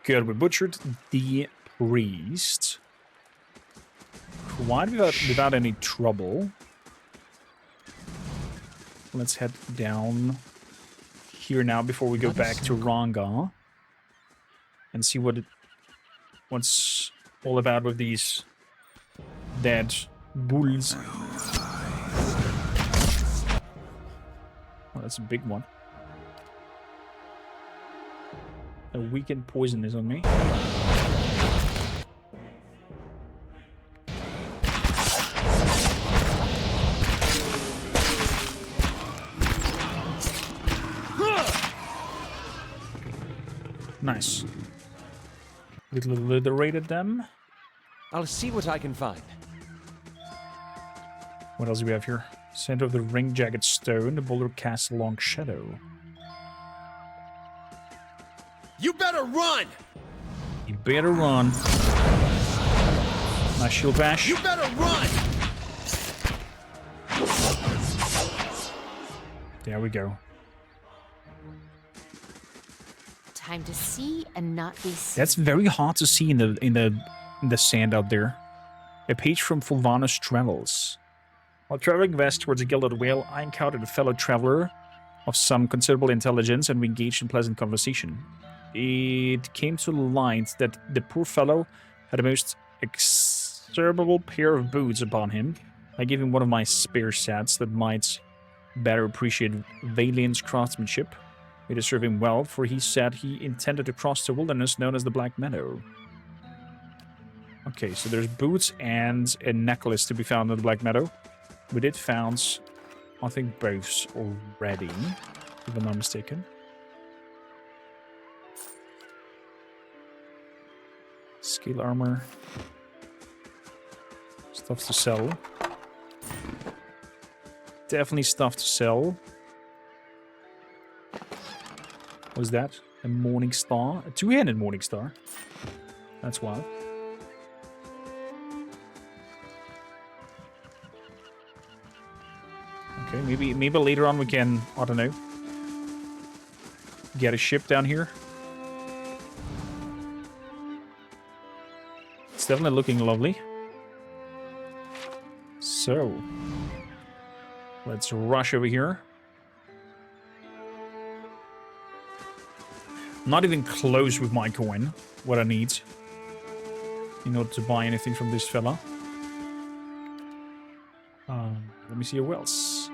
Good, we butchered the priest. Quite without any trouble. Let's head down here now before we go back to Ranga. And see what's all about with these dead bulls. Oh, that's a big one. A weakened poison is on me. Nice. Little obliterated them. I'll see what I can find. What else do we have here? Center of the ring, jagged stone. The boulder casts a long shadow. You better run! You better run. Nice shield bash. You better run! There we go. Time to see and not be seen. That's very hard to see in the sand out there. A page from Fulvanus Travels. While traveling west towards the Gilded Whale, I encountered a fellow traveler of some considerable intelligence, and we engaged in pleasant conversation. It came to light that the poor fellow had a most execrable pair of boots upon him. I gave him one of my spare sets that might better appreciate Valiant's craftsmanship. It would serve him well, for he said he intended to cross the wilderness known as the Black Meadow. Okay, so there's boots and a necklace to be found in the Black Meadow. We did found, I think, both already, if I'm not mistaken. Scale armor. Stuff to sell. Definitely stuff to sell. What was that? A morning star? A two-handed morning star? That's wild. Okay, maybe later on we can, I don't know, get a ship down here. It's definitely looking lovely. So, let's rush over here. Not even close with my coin, what I need in order to buy anything from this fella. Let me see who else.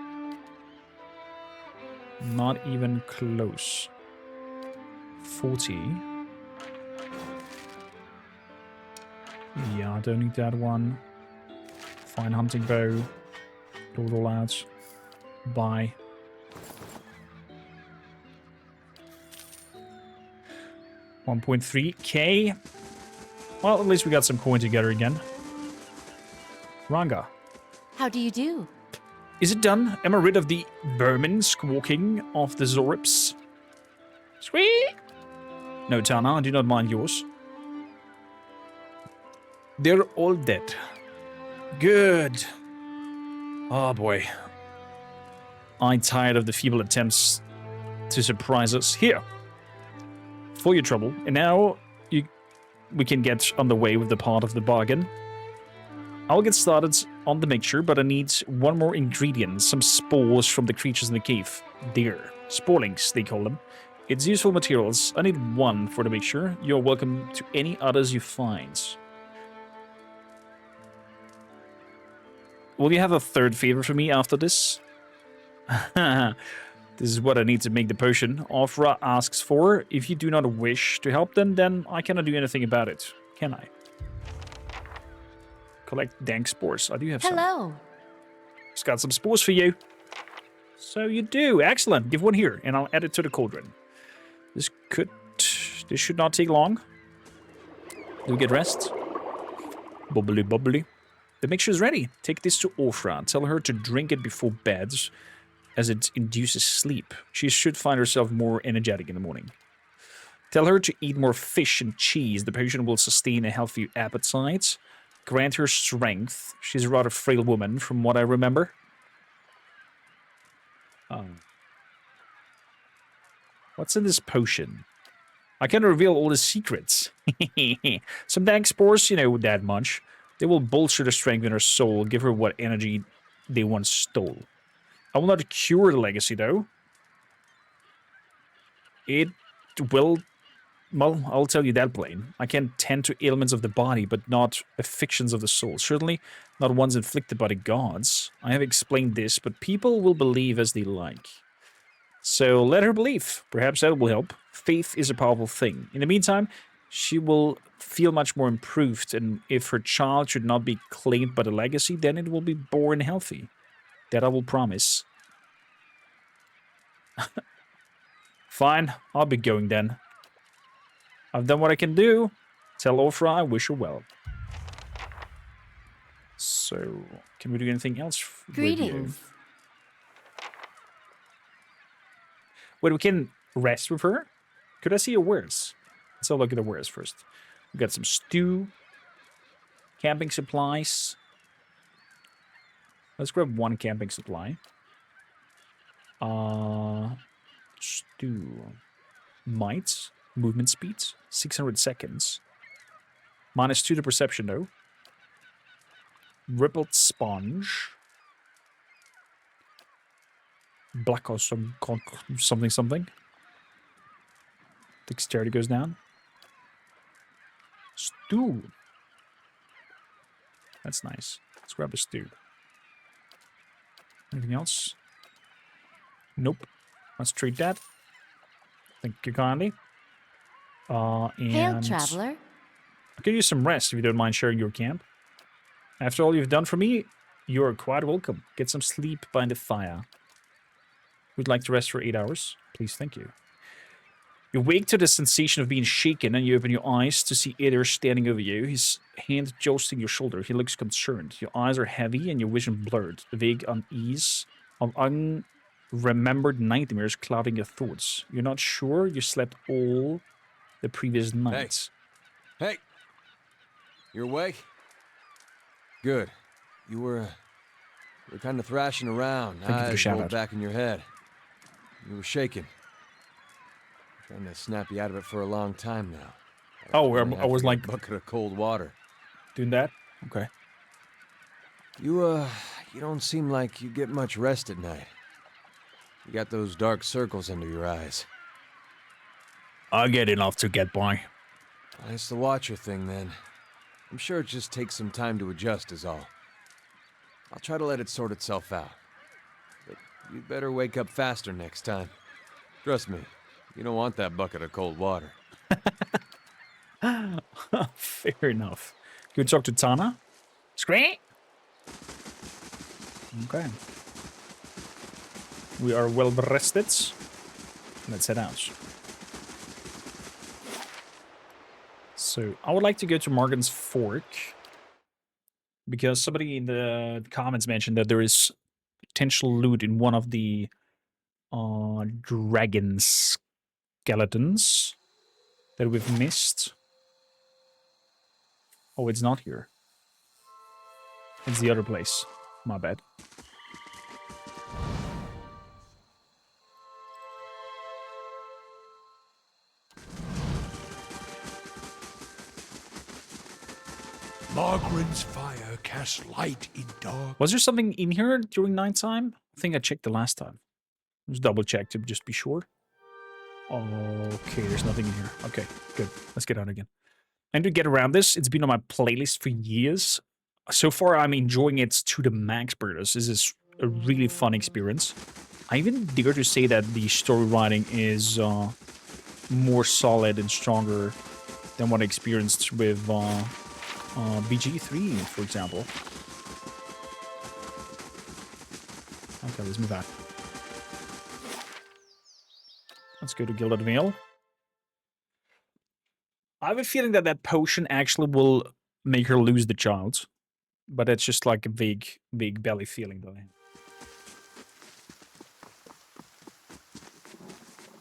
Not even close. 40. Yeah, I don't need that one. Fine hunting bow. Pull it all out. Buy. $1.3k. Well, at least we got some coin together again. Ranga. How do you do? Is it done? Am I rid of the vermin squawking of the Zorips? Sweet! No, Tana, I do not mind yours. They're all dead. Good. Oh boy. I'm tired of the feeble attempts to surprise us. Here. For your trouble. And now we can get underway with the part of the bargain. I'll get started on the mixture, but I need one more ingredient. Some spores from the creatures in the cave. There. Sporlings, they call them. It's useful materials. I need one for the mixture. You're welcome to any others you find. Will you have a third favor for me after this? This is what I need to make the potion Ofra asks for. If you do not wish to help them, then I cannot do anything about it. Can I? Collect dank spores. I do have some. Hello. Just got some spores for you. So you do. Excellent. Give one here, and I'll add it to the cauldron. This should not take long. Do we get rest? Bubbly, bubbly. The mixture is ready. Take this to Ofra. Tell her to drink it before bed, as it induces sleep. She should find herself more energetic in the morning. Tell her to eat more fish and cheese. The potion will sustain a healthy appetite. Grant her strength. She's a rather frail woman, from what I remember. What's in this potion? I can reveal all the secrets. Some dank spores, you know that much. They will bolster the strength in her soul, give her what energy they once stole. I will not cure the legacy, though. It will... Well, I'll tell you that plain. I can tend to ailments of the body, but not afflictions of the soul. Certainly not ones inflicted by the gods. I have explained this, but people will believe as they like. So let her believe. Perhaps that will help. Faith is a powerful thing. In the meantime, she will feel much more improved, and if her child should not be claimed by the legacy, then it will be born healthy. That I will promise. Fine, I'll be going then. I've done what I can do. Tell Orfra I wish her well. So, can we do anything else with you? Greetings. Wait, we can rest with her? Could I see her wares? Let's have a look at the wares first. We got some stew. Camping supplies. Let's grab one camping supply. Stew. Might. Movement speed. 600 seconds. -2 to perception, though. Rippled sponge. Black or something. Dexterity goes down. Stew. That's nice. Let's grab a stew. Anything else? Nope. Let's treat that. Thank you kindly. Hail, And traveler. I could use some rest if you don't mind sharing your camp. After all you've done for me, you're quite welcome. Get some sleep by the fire. Would like to rest for 8 hours? Please, thank you. You wake to the sensation of being shaken, and you open your eyes to see Eder standing over you, his hand jostling your shoulder. He looks concerned. Your eyes are heavy and your vision blurred. A vague unease of unremembered nightmares clouding your thoughts. You're not sure you slept all the previous nights. Hey! You awake? Good. You were kind of thrashing around, Thank you for the eyes shout rolled out. back in your head. You were shaking. Trying to snap you out of it for a long time now. Oh, I Gonna have was to get like a bucket of cold water. doing that? Okay. You don't seem like you get much rest at night. You got those dark circles under your eyes. I get enough to get by. Well, it's the Watcher thing, then. I'm sure it just takes some time to adjust is all. I'll try to let it sort itself out. But you'd better wake up faster next time. Trust me, you don't want that bucket of cold water. Fair enough. Can we talk to Tana? Scream! Okay. We are well rested. Let's head out. So, I would like to go to Morgan's Fork. Because somebody in the comments mentioned that there is potential loot in one of the dragon skeletons that we've missed. Oh, it's not here. It's the other place. My bad. Margaret's fire casts light in dark. Was there something in here during nighttime? I think I checked the last time. Just double check to just be sure. Okay, there's nothing in here. Okay, good. Let's get out again. And to get around this, it's been on my playlist for years. So far, I'm enjoying it to the max, Bertus. This is a really fun experience. I even dare to say that the story writing is more solid and stronger than what I experienced with BG3, for example. Okay, let's move out. Let's go to Gilded Vale. I have a feeling that that potion actually will make her lose the child. But it's just like a vague belly feeling though.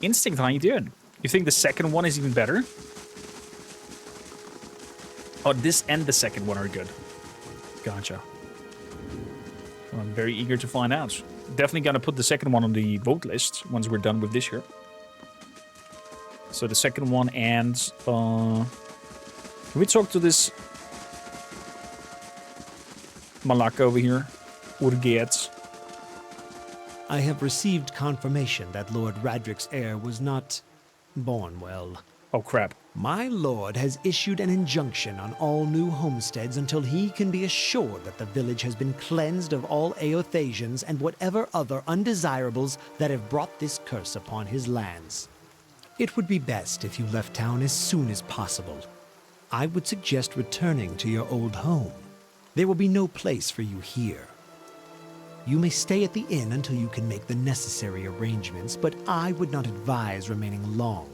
Instinct, how you doing? You think the second one is even better? Oh, this and the second one are good. Gotcha. Well, I'm very eager to find out. Definitely gonna put the second one on the vote list once we're done with this here. So the second one, and can we talk to this Malaka over here? Urget. I have received confirmation that Lord Radric's heir was not born well. Oh, crap. My lord has issued an injunction on all new homesteads until he can be assured that the village has been cleansed of all Aothasians and whatever other undesirables that have brought this curse upon his lands. It would be best if you left town as soon as possible. I would suggest returning to your old home. There will be no place for you here. You may stay at the inn until you can make the necessary arrangements, but I would not advise remaining long.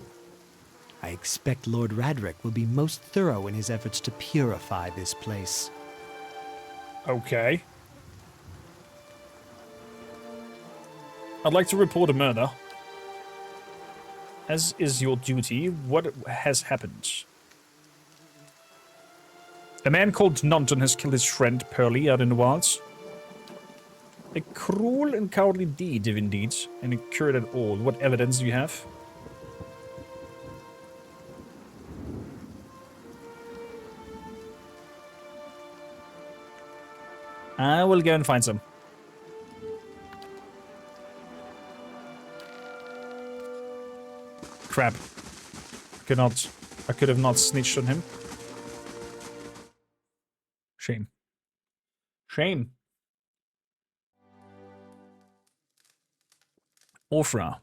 I expect Lord Radric will be most thorough in his efforts to purify this place. Okay. I'd like to report a murder. As is your duty, what has happened? A man called Nonton has killed his friend Pearly out in the wilds. A cruel and cowardly deed, if indeed, and occurred at all. What evidence do you have? I will go and find some. Crap. I could have not snitched on him. Shame. Shame. Orfra.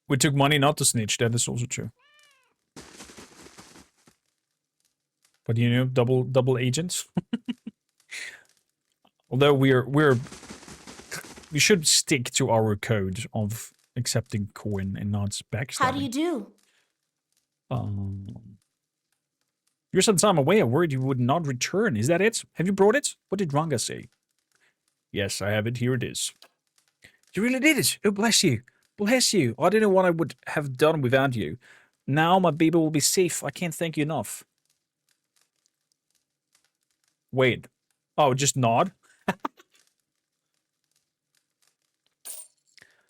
We took money not to snitch, that is also true. But you know, double agents. Although we should stick to our code of accepting coin and not backstabbing. How do you do? You're some time away. I worried you would not return. Is that it? Have you brought it? What did Ranga say? Yes, I have it. Here it is. You really did it. Oh, bless you. Bless you. I don't know what I would have done without you. Now my baby will be safe. I can't thank you enough. Wait. Oh, just nod?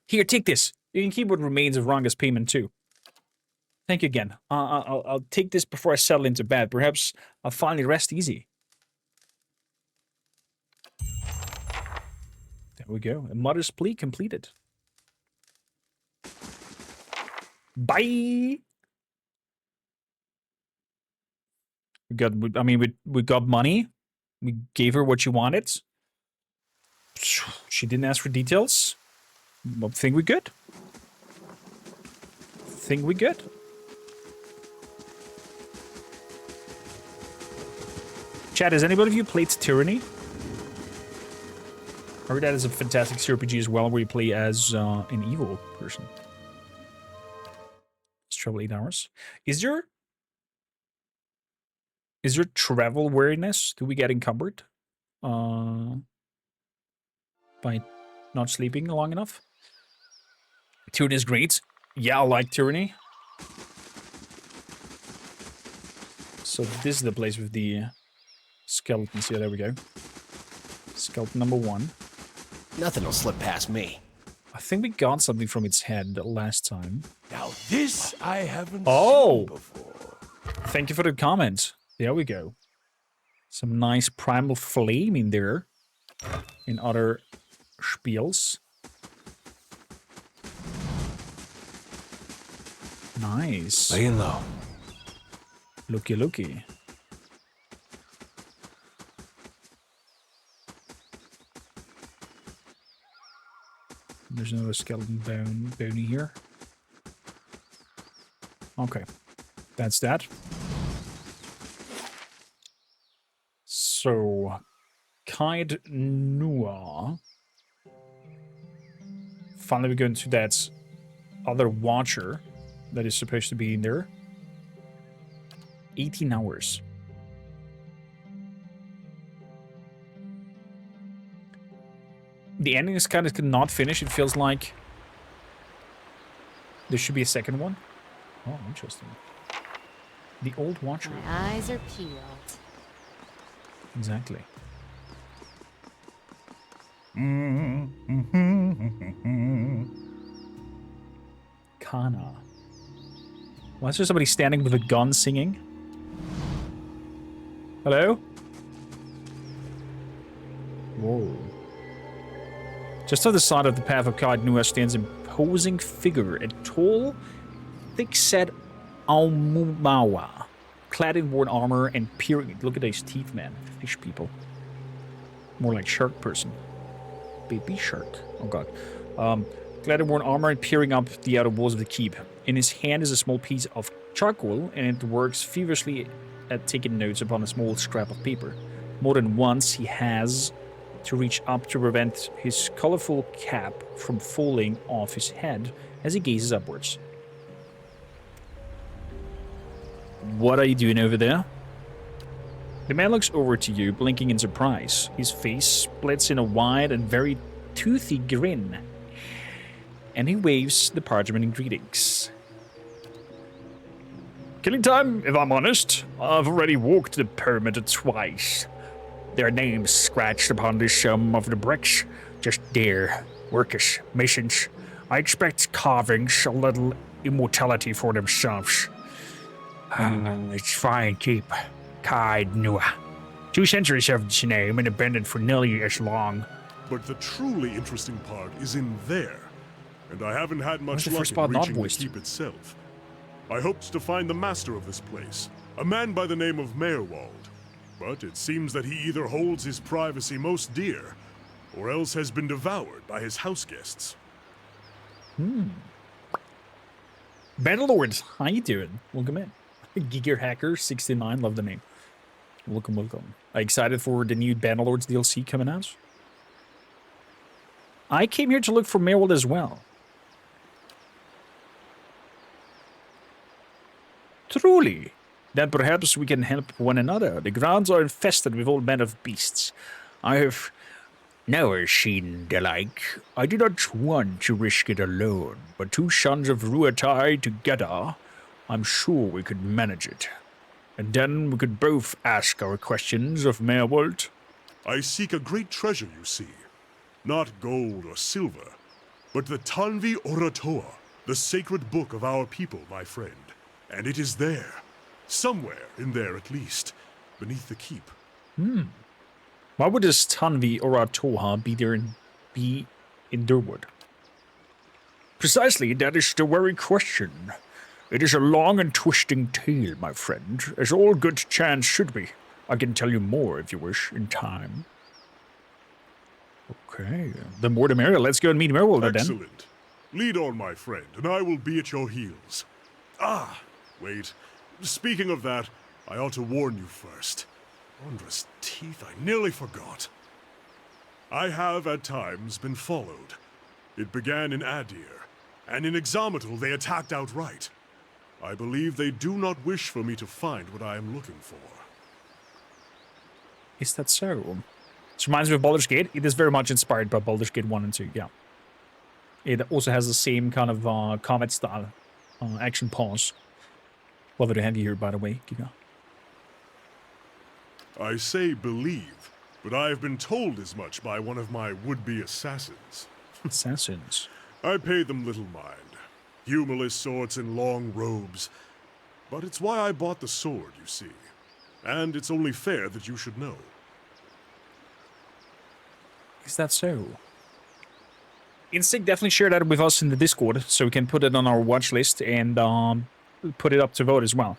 Here, take this. You can keep what remains of Ranga's payment, too. Thank you again. I'll take this before I settle into bed. Perhaps I'll finally rest easy. There we go. A mother's plea completed. Bye! We got money. We gave her what she wanted. She didn't ask for details. I think we're good. Think we're good. Chat, has anybody of you played Tyranny? I heard that is a fantastic CRPG as well, where you play as an evil person. Let's travel 8 hours. Is there travel weariness? Do we get encumbered by not sleeping long enough? Tyranny is great. Yeah, I like Tyranny. So this is the place with the skeletons. Yeah, there we go. Skeleton number 1. Nothing will slip past me. I think we got something from its head last time. Now this I haven't Oh! seen before. Thank you for the comment. There we go. Some nice primal flame in there. In other spiels. Nice. Laying low. Looky, looky. There's another skeleton bony here. Okay. That's that. So, Caed Nua. Finally, we go into that other watcher that is supposed to be in there. 18 hours. The ending is kind of not finished. It feels like there should be a second one. Oh, interesting. The Old Watcher. My eyes are peeled. Exactly. Arcana. Why is there somebody standing with a gun singing? Hello? Whoa. Just on the side of the path of Caed stands an imposing figure, a tall, thick-set Aumumawa, clad in worn armor and peering. Look at these teeth, man. Fish people. More like shark person. Baby shark. Oh god. Clad in worn armor and peering up the outer walls of the keep. In his hand is a small piece of charcoal, and it works feverishly at taking notes upon a small scrap of paper. More than once, he has to reach up to prevent his colorful cap from falling off his head as he gazes upwards. What are you doing over there? The man looks over to you, blinking in surprise. His face splits in a wide and very toothy grin, and he waves the parchment in greetings. Killing time, if I'm honest. I've already walked the perimeter twice. Their names scratched upon the some of the bricks. Just there. Workers, missions. I expect carvings a little immortality for themselves. It's fine, keep. Caed Nua. 2 centuries of its name and abandoned for nearly as long. But the truly interesting part is in there. And I haven't had much the luck first in part not reaching the voiced? keep itself. I hoped to find the master of this place, a man by the name of Meerwald. But it seems that he either holds his privacy most dear, or else has been devoured by his house guests. Bannerlords, how you doing? Welcome in. Giger Hacker 69, love the name. Welcome, welcome. Are you excited for the new Bannerlords DLC coming out? I came here to look for Meerwald as well. Truly. Then perhaps we can help one another. The grounds are infested with all manner of beasts. I have never seen the like. I do not want to risk it alone, but 2 sons of Ruatai together, I'm sure we could manage it. And then we could both ask our questions of Meerwald. I seek a great treasure, you see. Not gold or silver, but the Tanvi Oratoa, the sacred book of our people, my friend. And it is there. Somewhere in there, at least. Beneath the keep. Why would this Tanvi Oratoha be in Durwood? Precisely, that is the very question. It is a long and twisting tale, my friend, as all good chance should be. I can tell you more, if you wish, in time. Okay, the more the merrier. Let's go and meet Meerwald then. Excellent. Lead on, my friend, and I will be at your heels. Ah, wait. Speaking of that, I ought to warn you first. Wondrous teeth, I nearly forgot. I have, at times, been followed. It began in Adir, and in Exometal they attacked outright. I believe they do not wish for me to find what I am looking for. Is that so? This reminds me of Baldur's Gate. It is very much inspired by Baldur's Gate 1 and 2, yeah. It also has the same kind of combat style, action pause. Love to have you here, by the way, Giga. I say believe, but I have been told as much by one of my would-be assassins. Assassins. I pay them little mind. Humorless sorts in long robes. But it's why I bought the sword, you see. And it's only fair that you should know. Is that so? Instinct definitely share that with us in the Discord, so we can put it on our watch list and put it up to vote as well.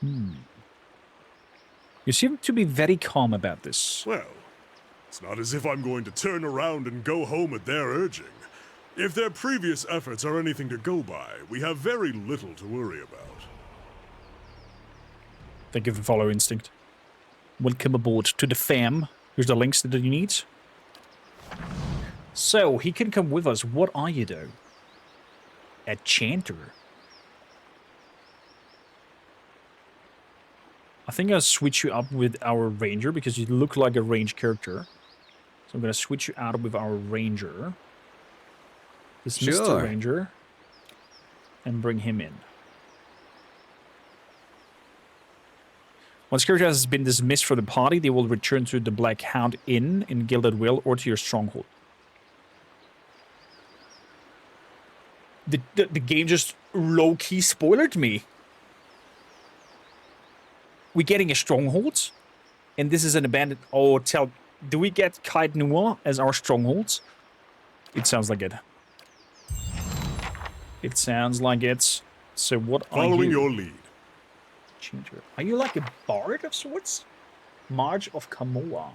You seem to be very calm about this. Well, it's not as if I'm going to turn around and go home at their urging. If their previous efforts are anything to go by, we have very little to worry about. Thank you for follow Instinct. Welcome aboard to the fam. Here's the links that you need. So, he can come with us. What are you, though? A chanter. I think I'll switch you up with our ranger because you look like a range character. So I'm going to switch you out with our ranger. This Mr. Ranger. And bring him in. Once character has been dismissed from the party, they will return to the Black Hound Inn in Gilded Will or to your stronghold. The game just low-key spoiled me. We're getting a stronghold, and this is an abandoned... Oh, do we get Caed Noir as our stronghold? It sounds like it. It sounds like it. So what are you? Following your lead. Changer. Are you like a bard of sorts? March of Kamoa.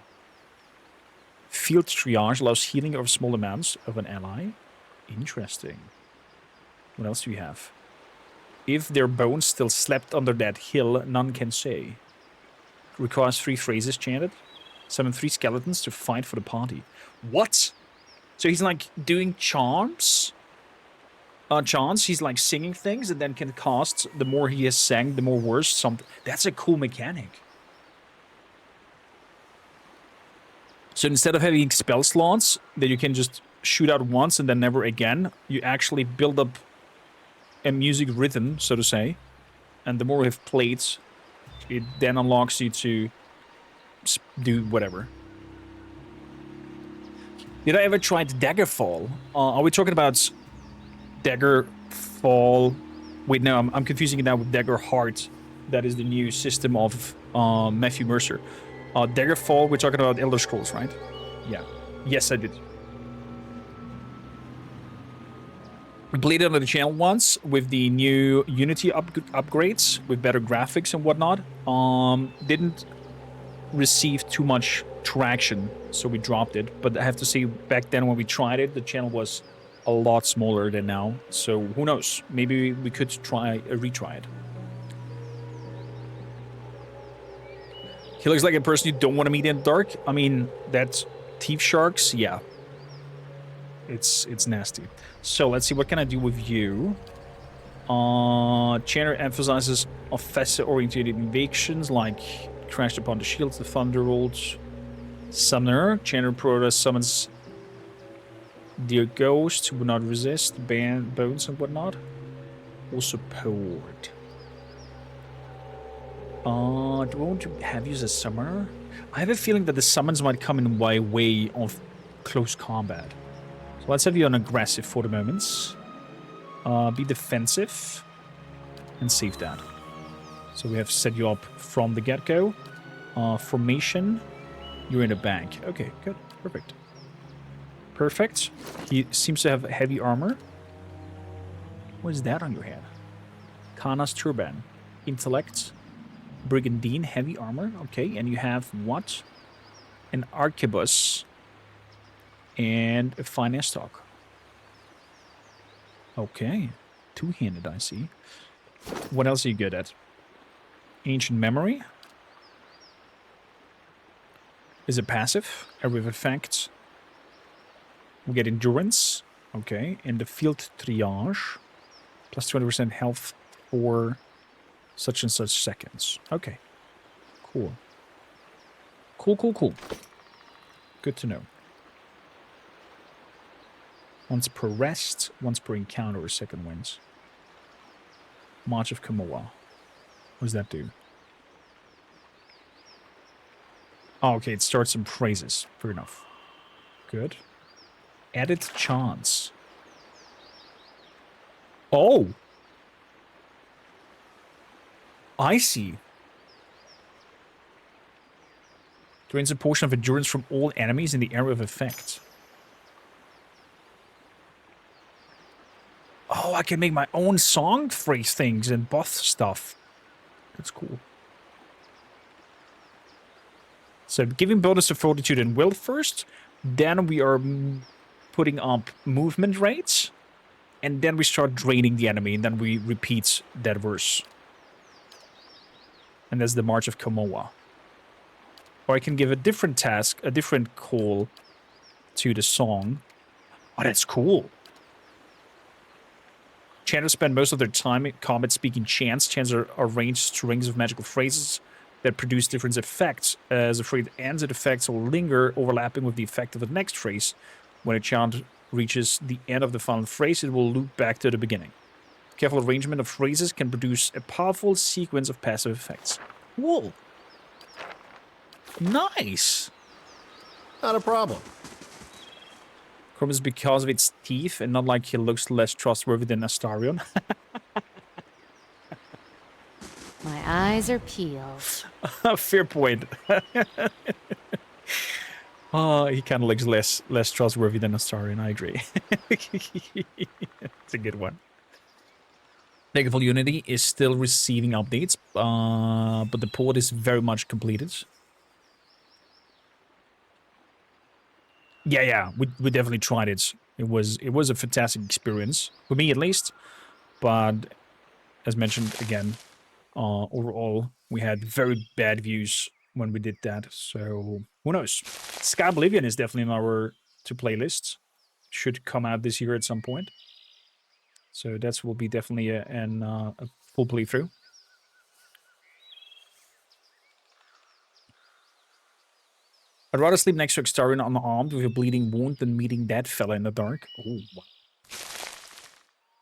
Field triage allows healing of small amounts of an ally. Interesting. What else do we have? If their bones still slept under that hill, none can say. Requires 3 phrases chanted. Summon 3 skeletons to fight for the party. What? So he's like doing charms? Chants, he's like singing things and then can cast, the more he has sang, the more worse something. That's a cool mechanic. So instead of having spell slots that you can just shoot out once and then never again, you actually build up a music rhythm, so to say. And the more you have played, it then unlocks you to do whatever. Did I ever try Daggerfall? Are we talking about Daggerfall? Wait, no, I'm confusing it now with Daggerheart. That is the new system of Matthew Mercer. Daggerfall, we're talking about Elder Scrolls, right? Yeah. Yes, I did. We played it on the channel once with the new Unity upgrades with better graphics and whatnot. Didn't receive too much traction, so we dropped it. But I have to say, back then when we tried it, the channel was a lot smaller than now. So who knows? Maybe we could retry it. He looks like a person you don't want to meet in the dark. I mean, that thief sharks, yeah. It's nasty. So let's see, what can I do with you? Chanter emphasizes offensive-oriented invasions like crashed upon the shields, the thunderbolt. Summoner. Chanter Protoss summons dear ghosts who will not resist, bones and whatnot. Also support. Do I want to have you as a summoner? I have a feeling that the summons might come in my way of close combat. So let's have you on aggressive for the moment. Be defensive. And save that. So we have set you up from the get-go. Formation. You're in a bank. Okay, good. Perfect. Perfect. He seems to have heavy armor. What is that on your head? Kana's turban. Intellect. Brigandine. Heavy armor. Okay, and you have what? An arquebus. And a finance stock. Okay. Two-handed, I see. What else are you good at? Ancient memory. Is it passive? Area of effect. We get endurance. Okay. And the field triage. Plus 20% health for such and such seconds. Okay. Cool. Cool. Good to know. Once per rest, once per encounter, or second wins. March of Kamoa. What does that do? Oh, okay, it starts some phrases. Fair enough. Good. Added chance. Oh! I see. Drains a portion of endurance from all enemies in the area of effect. Oh, I can make my own song phrase things and buff stuff. That's cool. So giving bonus to fortitude and will first. Then we are putting up movement rates. And then we start draining the enemy. And then we repeat that verse. And that's the March of Kamoa. Or I can give a different task, a different call to the song. Oh, that's cool. Chanters spend most of their time in combat speaking chants. Chants are arranged strings of magical phrases that produce different effects. As a phrase ends, its effects will linger, overlapping with the effect of the next phrase. When a chant reaches the end of the final phrase, it will loop back to the beginning. Careful arrangement of phrases can produce a powerful sequence of passive effects. Cool. Nice. Not a problem. Probably because of its teeth and not like he looks less trustworthy than Astarion. My eyes are peeled. Fair point. Oh, he kind of looks less trustworthy than Astarion, I agree. It's a good one. Daggerfall Unity is still receiving updates, but the port is very much completed. Yeah, we definitely tried it. It was a fantastic experience for me at least. But as mentioned again, overall we had very bad views when we did that. So who knows? Sky Oblivion is definitely on our to-play list. Should come out this year at some point. So that will be definitely a full playthrough. I'd rather sleep next to Astarion unarmed with a bleeding wound than meeting that fella in the dark. Oh, wow.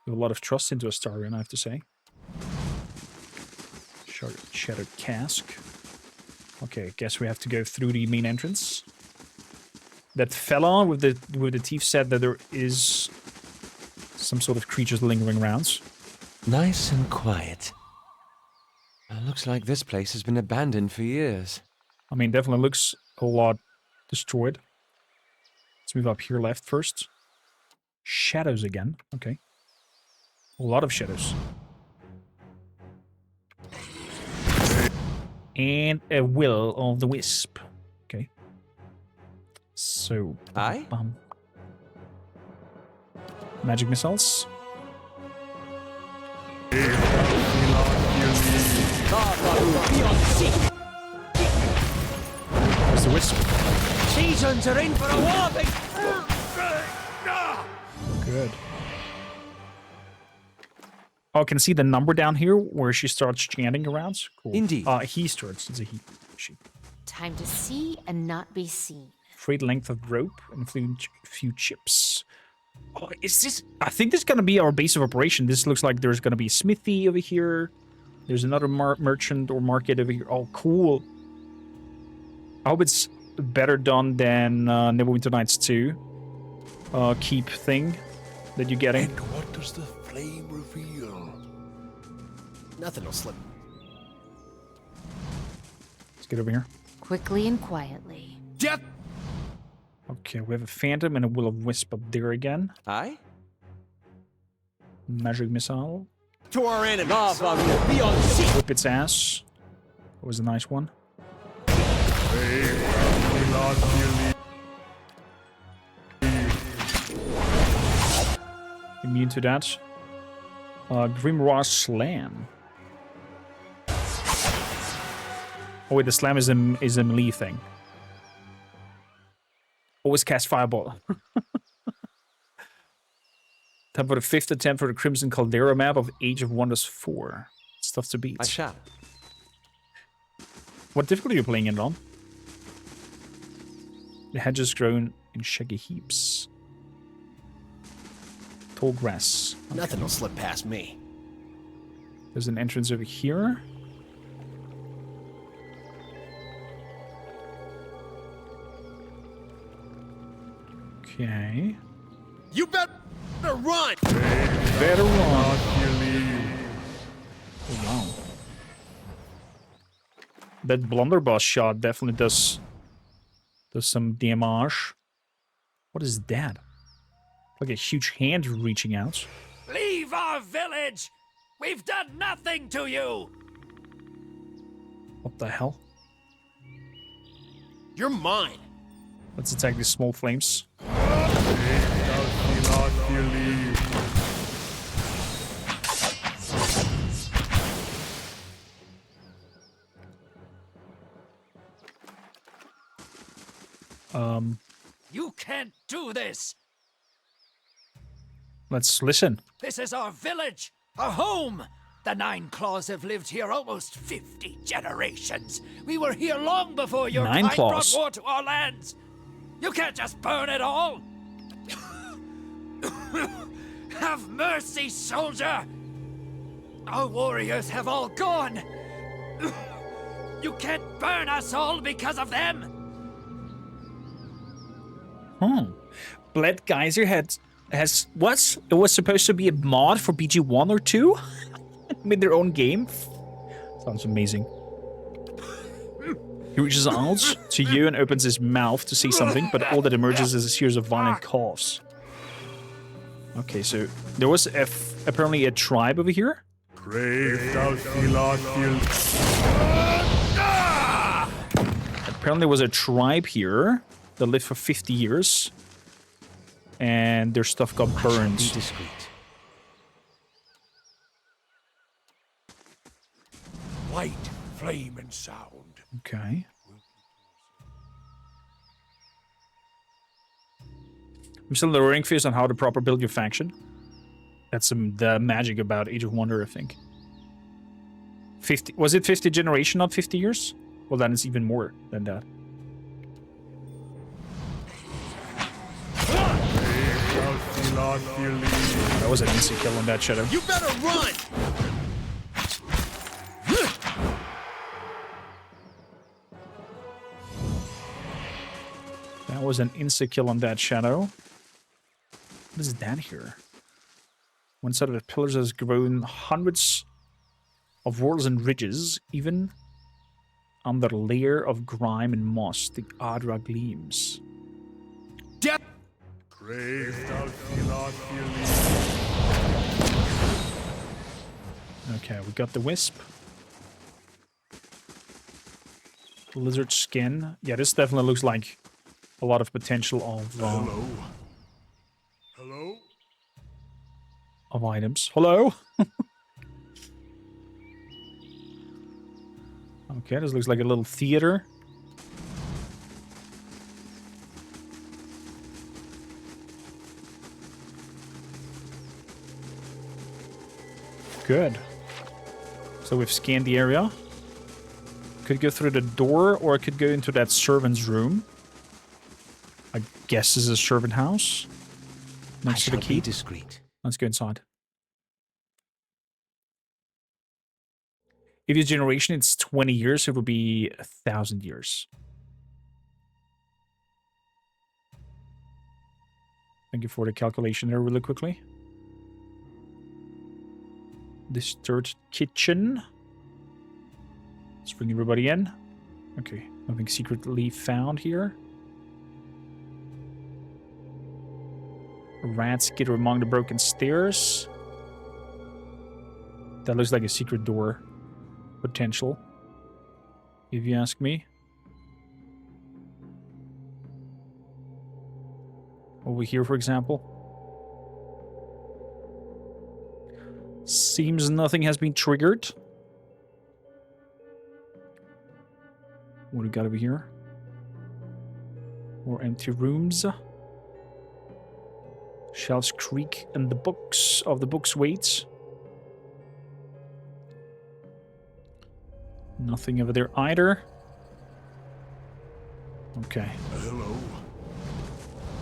We have a lot of trust into Astarion, I have to say. Shattered cask. Okay, guess we have to go through the main entrance. That fella with the teeth said that there is some sort of creatures lingering around. Nice and quiet. Looks like this place has been abandoned for years. I mean, definitely looks a lot destroyed. Let's move up here left first. Shadows again. Okay. A lot of shadows. And a will of the wisp. Okay. So. Aye? Magic missiles. Where's the wisp? Seasons are in for a whopping. Good. Oh, I can see the number down here where she starts chanting around. Cool. Indeed. He starts. It's a he. She. Time to see and not be seen. Frayed length of rope and few chips. Oh, is this? I think this is gonna be our base of operation. This looks like there's gonna be a smithy over here. There's another merchant or market over here. Oh, cool. I hope it's better done than Neverwinter Nights 2 keep thing that you're getting. And what does the flame reveal? Nothing will slip. Let's get over here. Quickly and quietly. Death. Okay, we have a phantom and a will of wisp up there again. Aye? Magic missile. To our enemies. Be on sea. Whip its ass. That was a nice one. Immune to that. Grimoire Slam. Oh wait, the slam is a melee thing. Always cast Fireball. Time for the 5th attempt for the Crimson Caldera map of Age of Wonders 4. It's tough to beat. I shall. What difficulty are you playing it on? The hedges grown in shaggy heaps. Tall grass. Okay. Nothing will slip past me. There's an entrance over here. Okay. You better run. Better run. Oh, wow. That blunderbuss shot definitely does some damage. What is that? Like a huge hand reaching out. Leave our village! We've done nothing to you! What the hell? You're mine. Let's attack these small flames. You can't do this! Let's listen. This is our village, our home! The Nine Claws have lived here almost 50 generations. We were here long before your Nine kind Claws. brought war to our lands. You can't just burn it all! Have mercy, soldier! Our warriors have all gone! You can't burn us all because of them! Bled Geyser has what? It was supposed to be a mod for BG1 or 2? Made their own game? Sounds amazing. He reaches out to you and opens his mouth to see something, but all that emerges is a series of violent coughs. Okay, so there was apparently a tribe over here. Apparently there was a tribe here that lived for 50 years. And their stuff got burned. Be discreet. White flame and sound. Okay. I'm still learning first on how to proper build your faction. That's the magic about Age of Wonder, I think. 50 was it 50 generation, not 50 years? Well, then it's even more than that. That was an easy kill on that shadow. You better run! That was an insta-kill on that shadow. What is that here? One side of the pillars has grown hundreds of whorls and ridges, even under a layer of grime and moss. The Adra gleams. Death! Okay, we got the wisp. Lizard skin. Yeah, this definitely looks like a lot of potential of Hello? Hello? of items. Hello? Okay, this looks like a little theater. Good. So we've scanned the area. Could go through the door, or I could go into that servant's room. I guess this is a servant house. Next to the key. Be discreet. Let's go inside. If your generation it's 20 years, it would be 1,000 years. Thank you for the calculation there really quickly. Disturbed kitchen. Let's bring everybody in. Okay, nothing secretly found here. A rat skitter among the broken stairs. That looks like a secret door. Potential, if you ask me. Over here, for example. Seems nothing has been triggered. What do we got over here? More empty rooms. Shelves creak and the books of the books wait. Nothing over there either. Okay. Hello?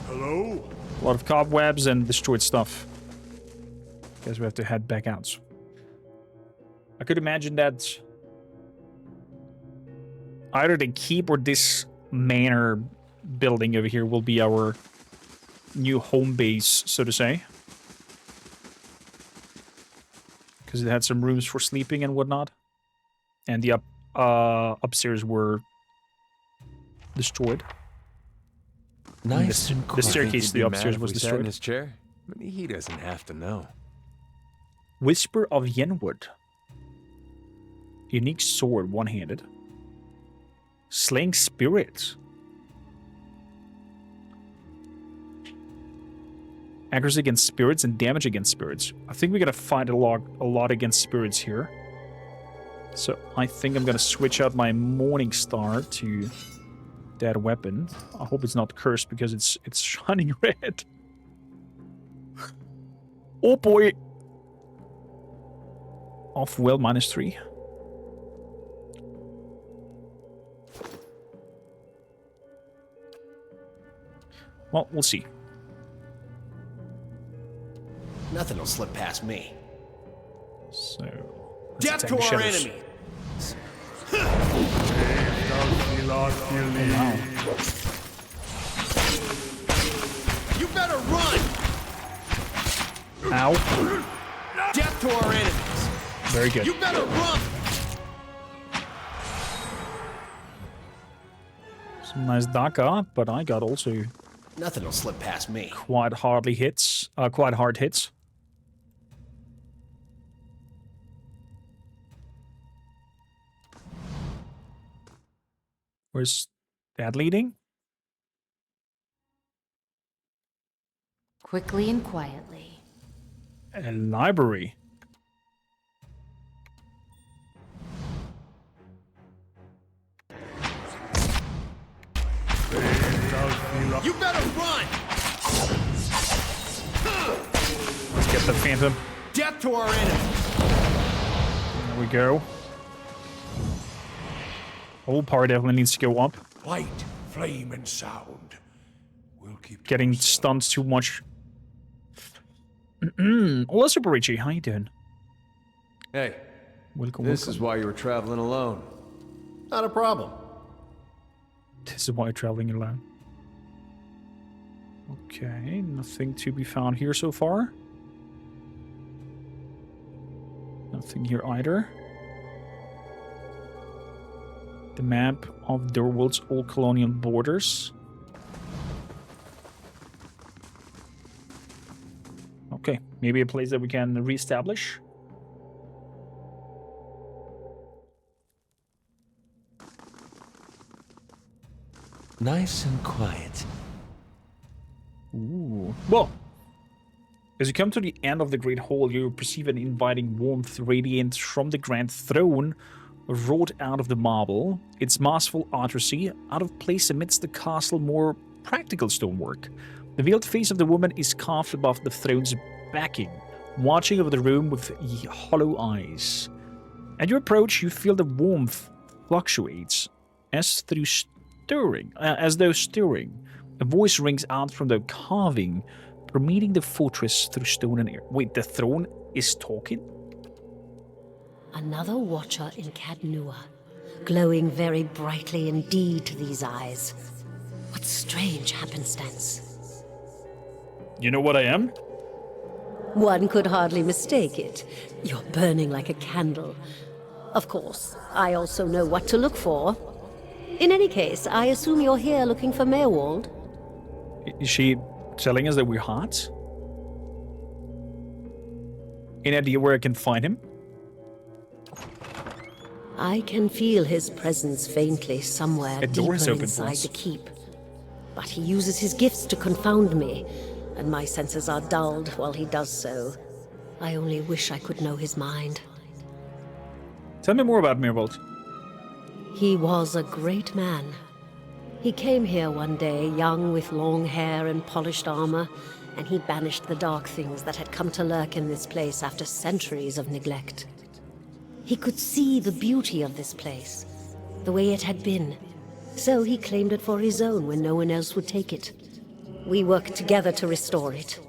Hello? A lot of cobwebs and destroyed stuff. Guess we have to head back out. I could imagine that either the keep or this manor building over here will be our new home base, so to say. Because it had some rooms for sleeping and whatnot. And the upstairs were destroyed. Nice and cool. The staircase to the upstairs was In destroyed. his chair? I mean, he doesn't have to know. Whisper of Yenwood. Unique sword, one-handed. Slaying spirits. Accuracy against spirits and damage against spirits. I think we're gonna fight a lot against spirits here. So I think I'm gonna switch out my Morning Star to that weapon. I hope it's not cursed because it's shining red. Oh boy! Off will -3. Well, we'll see. Nothing will slip past me. So Death attack to the our shadows. enemy! Oh, wow. You better run! Ow. Death to our enemies! Very good. You better run! Some nice Daka, but I got also Nothing will slip past me. quite hard hits. Where's that leading? Quickly and quietly. A library. You better run! Let's get the phantom. Death to our enemies! There we go. Whole power definitely needs to go up. Light, flame, and sound. We'll keep to Getting ourselves. stunned too much. Hola, Super Richie. How you doing? Hey, Welcome, this welcome. is why you were traveling alone. Not a problem. This is why you're traveling alone. Okay, nothing to be found here so far. Nothing here either. The map of Durwald's old colonial borders. Okay, maybe a place that we can reestablish. Nice and quiet. Ooh. Well, as you come to the end of the Great Hall, you perceive an inviting warmth radiant from the Grand Throne, wrought out of the marble, its masterful artistry out of place amidst the castle's more practical stonework. The veiled face of the woman is carved above the throne's backing, watching over the room with hollow eyes. At your approach, you feel the warmth fluctuates, as though stirring. A voice rings out from the carving, permeating the fortress through stone and air. Wait, the throne is talking? Another watcher in Caed, glowing very brightly indeed to these eyes. What strange happenstance. You know what I am? One could hardly mistake it. You're burning like a candle. Of course, I also know what to look for. In any case, I assume you're here looking for Maywald? Is she telling us that we're hot? Any idea where I can find him? I can feel his presence faintly somewhere A door is deeper open for inside us. the keep. But he uses his gifts to confound me, and my senses are dulled while he does so. I only wish I could know his mind. Tell me more about Mirwald. He was a great man. He came here one day, young with long hair and polished armor, and he banished the dark things that had come to lurk in this place after centuries of neglect. He could see the beauty of this place, the way it had been, so he claimed it for his own when no one else would take it. We worked together to restore it.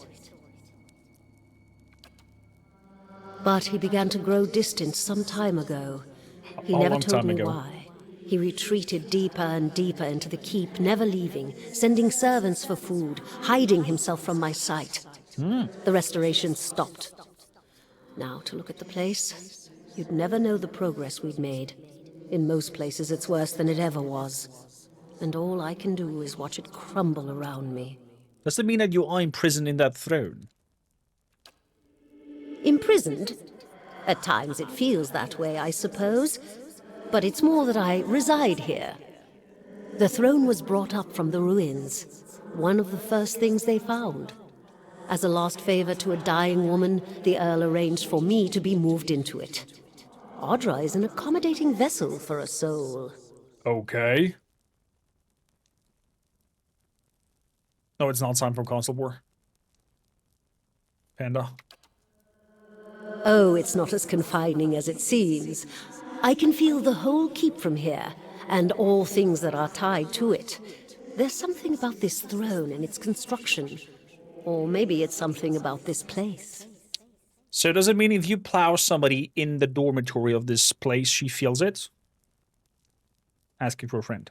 But he began to grow distant some time ago. He A never long told time me ago. why. He retreated deeper and deeper into the keep, never leaving, sending servants for food, hiding himself from my sight. The restoration stopped. Now, to look at the place, you'd never know the progress we'd made. In most places, it's worse than it ever was. And all I can do is watch it crumble around me. Does that mean that you are imprisoned in that throne? Imprisoned? At times it feels that way, I suppose. But it's more that I reside here. The throne was brought up from the ruins, one of the first things they found. As a last favor to a dying woman, the Earl arranged for me to be moved into it. Audra is an accommodating vessel for a soul. Okay. No, it's not time for Castle War. Panda. Oh, it's not as confining as it seems. I can feel the whole keep from here, and all things that are tied to it. There's something about this throne and its construction. Or maybe it's something about this place. So does it mean if you plow somebody in the dormitory of this place, she feels it? Asking for a friend.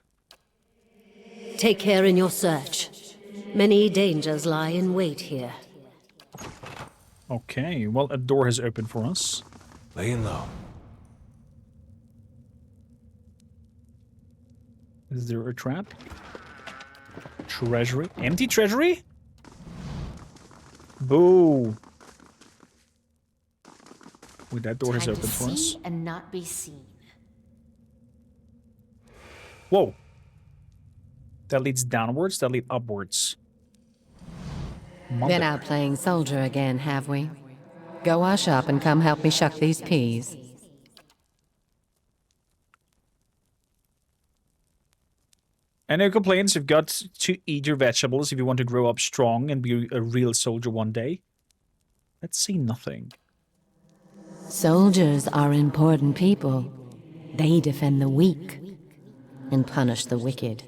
Take care in your search. Many dangers lie in wait here. Okay, well, a door has opened for us. Laying low. Is there a trap? Treasury? Empty treasury? Boo. Wait, that door has Time to opened for us. see and not be seen. Whoa. That leads downwards, that leads upwards. Been out playing soldier again, have we? Go wash up and come help me shuck these peas. And no complaints, you've got to eat your vegetables if you want to grow up strong and be a real soldier one day. Let's see nothing. Soldiers are important people. They defend the weak and punish the wicked.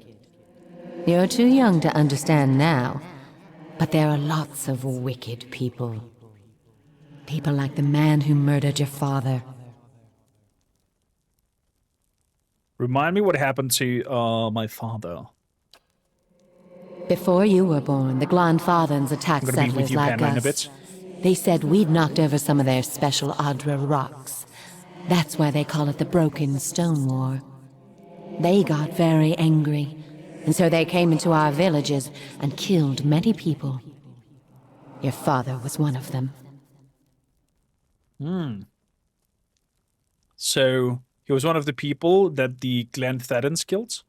You're too young to understand now, but there are lots of wicked people. People like the man who murdered your father. Remind me what happened to my father. Before you were born, the Glanfathans attacked I'm gonna be with settlers you, like Panda, in a us. bit. They said we'd knocked over some of their special Adra rocks. That's why they call it the Broken Stone War. They got very angry, and so they came into our villages and killed many people. Your father was one of them. So, he was one of the people that the Glanfathans killed?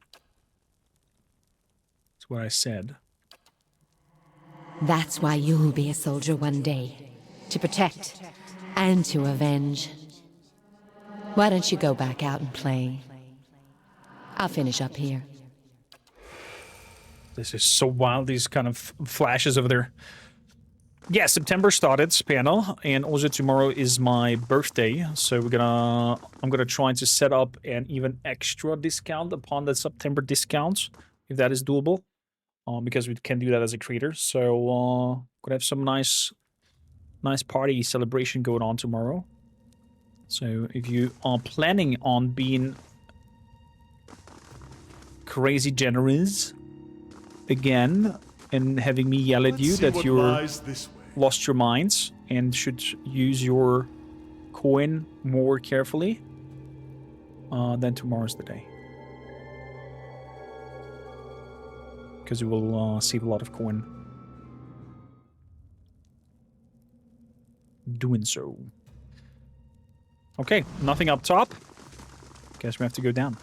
That's what I said. That's why you'll be a soldier one day. To protect and to avenge. Why don't you go back out and play? I'll finish up here. This is so wild, these kind of flashes over there. Yeah, September started, panel, and also tomorrow is my birthday, so I'm gonna try to set up an even extra discount upon the September discount, if that is doable, because we can do that as a creator. So gonna have some nice party celebration going on tomorrow. So if you are planning on being crazy generous again and having me yell at you that you're lost your minds and should use your coin more carefully, then tomorrow's the day. Because you will save a lot of coin doing so. Okay, nothing up top. Guess we have to go down.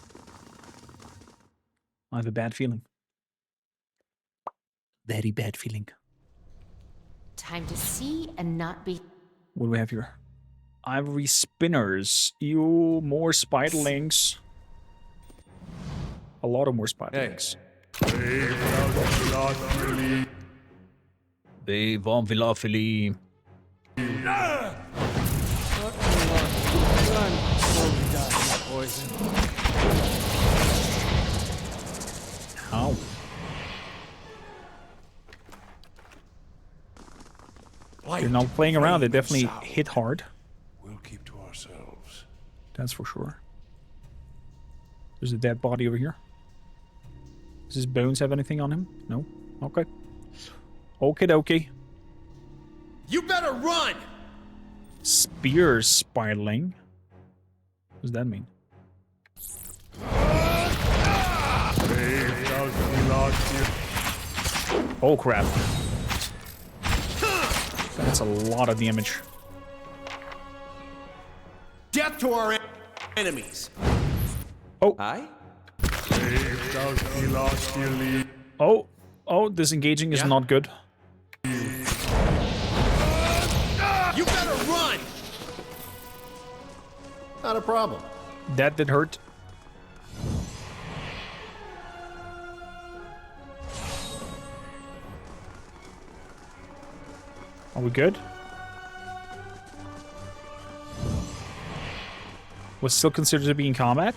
I have a bad feeling. Very bad feeling. Time to see and not be... What do we have here? Ivory spinners. You more spiderlings. A lot of more spiderlings. They van Villafili. Ow. They're not playing around. They definitely hit hard. We'll keep to ourselves. That's for sure. There's a dead body over here. Does his bones have anything on him? No? Okay. Okie dokie. You better run! Spear spiderling. What does that mean? Oh crap. That's a lot of damage. Death to our enemies. Oh. Hi? Oh, disengaging is not good. You better run! Not a problem. That did hurt. Are we good? Was still considered to be in combat?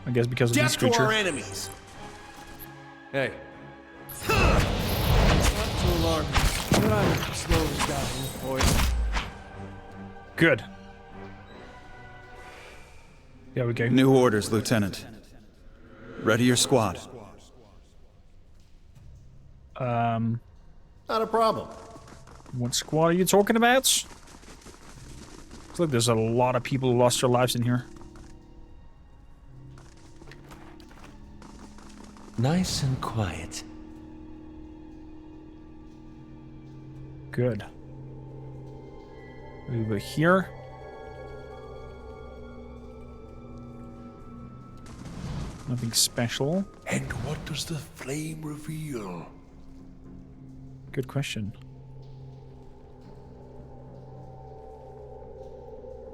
I guess because of this Death to our creature. enemies. Hey. Not too long. But I'm slowly dying, boys. Good. There we go. New orders, Lieutenant. Ready your squad. Not a problem. What squad are you talking about? Looks like there's a lot of people who lost their lives in here. Nice and quiet. Good. Over here. Nothing special. And what does the flame reveal? Good question.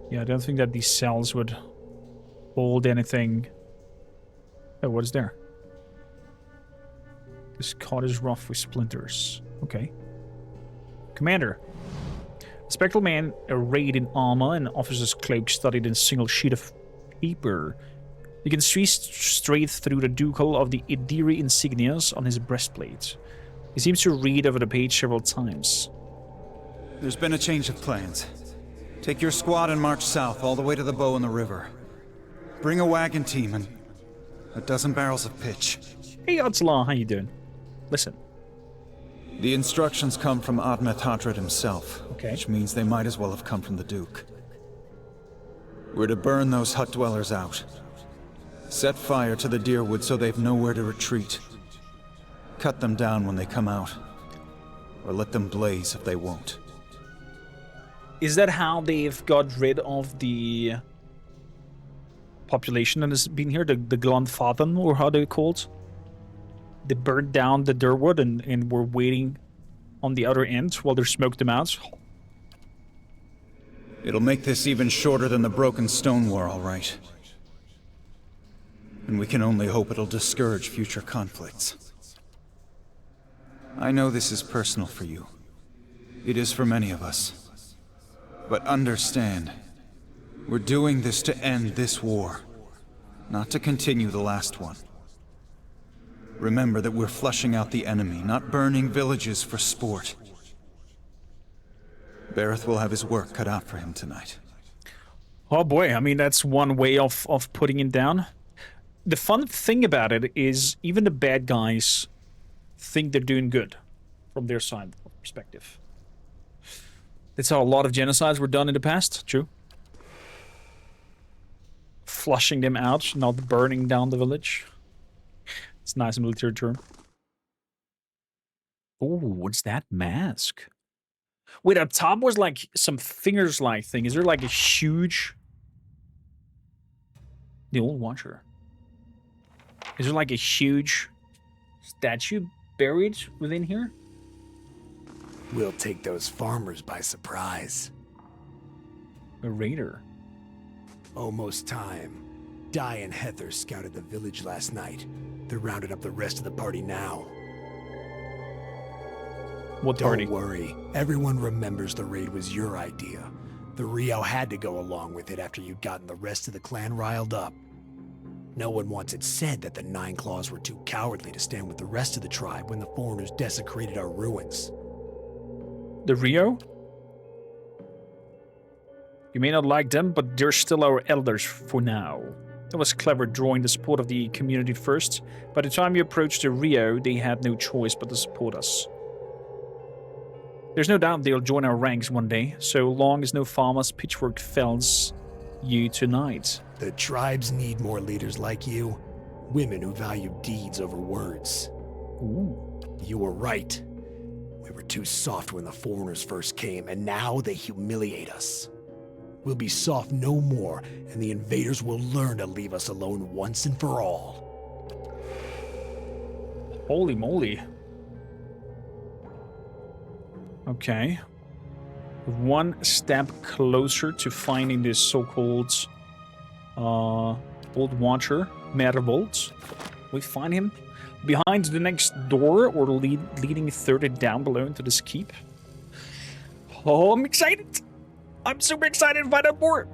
Yeah, I don't think that these cells would hold anything. Oh, what is there? This cot is rough with splinters. Okay. Commander. A spectral man arrayed in armor and officer's cloak studied in a single sheet of paper. You can see straight through the ducal of the Idiri insignias on his breastplate. He seems to read over the page several times. There's been a change of plans. Take your squad and march south all the way to the bow in the river. Bring a wagon team and a dozen barrels of pitch. Hey, Odzla, how you doing? Listen. The instructions come from Admeth Hadred himself, okay. Which means they might as well have come from the Duke. We're to burn those hut dwellers out. Set fire to the deerwood so they've nowhere to retreat. Cut them down when they come out. Or let them blaze if they won't. Is that how they've got rid of the population that has been here? The Glandfathen, or how they're called? They burned down the Durwood and were waiting on the other end while they smoked them out. It'll make this even shorter than the Broken Stone War, all right. And we can only hope it'll discourage future conflicts. I know this is personal for you. It is for many of us. But understand, we're doing this to end this war, not to continue the last one. Remember that we're flushing out the enemy, not burning villages for sport. Bareth will have his work cut out for him tonight. Oh boy, I mean, that's one way of putting it down. The fun thing about it is even the bad guys think they're doing good from their side perspective. That's how a lot of genocides were done in the past, true. Flushing them out, not burning down the village. It's a nice military term. Oh, what's that mask? Wait, up top was like some fingers-like thing. Is there like a huge... The old Watcher. Is there like a huge statue buried within here? We'll take those farmers by surprise. A raider. Almost time. Di and Heather scouted the village last night. They're rounding up the rest of the party now. What party? Don't worry. Everyone remembers the raid was your idea. The Rio had to go along with it after you'd gotten the rest of the clan riled up. No one wants it said that the Nine Claws were too cowardly to stand with the rest of the tribe when the foreigners desecrated our ruins. The Rio? You may not like them, but they're still our elders for now. That was clever, drawing the support of the community first. By the time you approached the Rio, they had no choice but to support us. There's no doubt they'll join our ranks one day, so long as no farmer's pitchfork fells you tonight. The tribes need more leaders like you. Women who value deeds over words. Ooh. You were right. We were too soft when the foreigners first came, and now they humiliate us. We'll be soft no more, and the invaders will learn to leave us alone once and for all. Holy moly. Okay. One step closer to finding this so-called Old Watcher, Mervold. We find him behind the next door or leading further down below into this keep. Oh, I'm excited! I'm super excited to find out more!